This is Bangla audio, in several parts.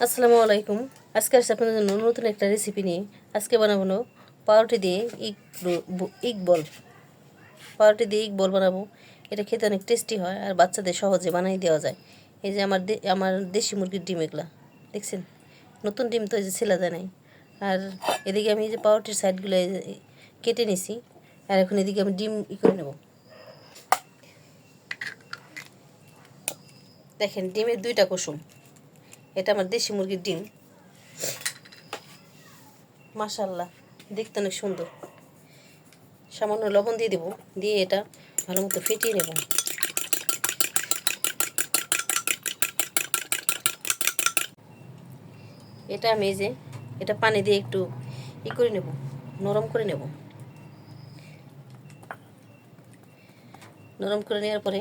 আসসালামু আলাইকুম। আজকে আসছে আপনাদের জন্য নতুন একটা রেসিপি নিয়ে। আজকে বানাবো পাউরুটি দিয়ে ইগ বল। পাউরুটি দিয়ে ইগ বল বানাবো। এটা খেতে অনেক টেস্টি হয় আর বাচ্চাদের সহজে বানিয়ে দেওয়া যায়। এই যে আমার দেশি মুরগির ডিম এগুলা দেখছেন, নতুন ডিম তো এই যে ছেলা যায় নাই। আর এদিকে আমি এই যে পাউরুটির সাইডগুলো কেটে নিছি। আর এখন এদিকে আমি ডিম করে নেব। দেখেন ডিমের দুইটা কুসুম। এটা আমার দেশি মুরগির ডিম, মাশাআল্লাহ দেখতে অনেক সুন্দর। সামান্য লবণ দিয়ে দেব, দিয়ে এটা ভালো মতো ফেটিয়ে নেব। এটা আমি এই যে এটা পানি দিয়ে একটু করে নেব, নরম করে নেব। নরম করে নেওয়ার পরে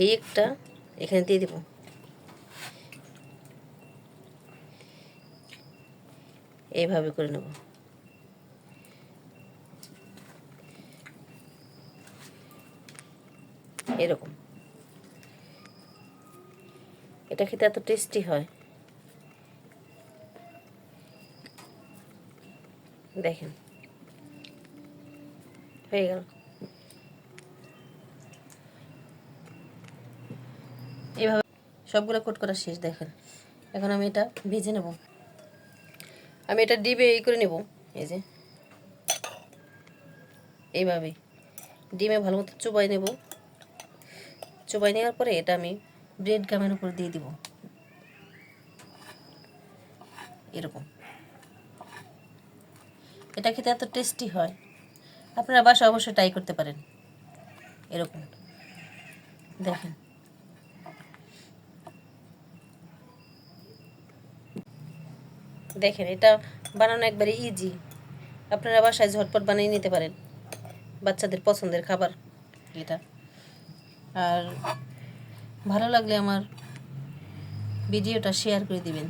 এই একটা এখানে দিয়ে দেব। এইভাবে করে নেব। এরকম এটা খেতে এত টেস্টি হয়, দেখেন হয়ে গেল। এইভাবে সবগুলো কোট করা শেষ। দেখেন এখন আমি এটা ভেজে নেব। আমি এটা ডিবে করে নেব। এই যে এইভাবে ডিমে ভালো মতো চুবাই নেব। চুবাই নেওয়ার পরে এটা আমি ব্রেড গামের উপর দিয়ে দিব। এরকম এটা খেতে এত টেস্টি হয়, আপনারা বাসায় অবশ্যই ট্রাই করতে পারেন। এরকম দেখেন দেখেন এটা বানানো একবারে ইজি। আপনারা বাসায় ঝটপট বানিয়ে নিতে পারেন, বাচ্চাদের পছন্দের খাবার এটা। আর ভালো লাগলে আমার ভিডিওটা শেয়ার করে দিবেন।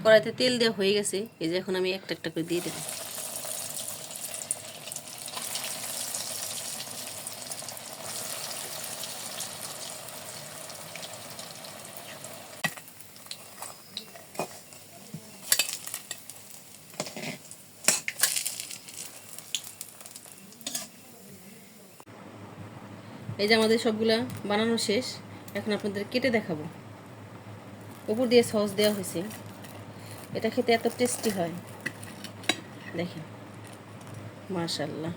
কড়াইতে তেল দেওয়া হয়ে গেছে, এই যে এখন আমি একটা একটা করে দিয়ে দেবো। এই যে আমাদের সবগুলা বানানো শেষ, এখন আপনাদের কেটে দেখাবো। উপর দিয়ে সস দেওয়া হয়েছে, এটা খেতে এত টেস্টি হয় দেখেন, মাশাআল্লাহ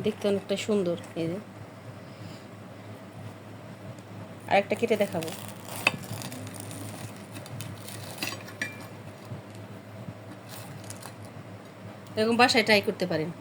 দেখতে অনেকটা সুন্দর। এই যে আরেকটা কেটে দেখাবো। এরকম বাসায় ট্রাই করতে পারেন।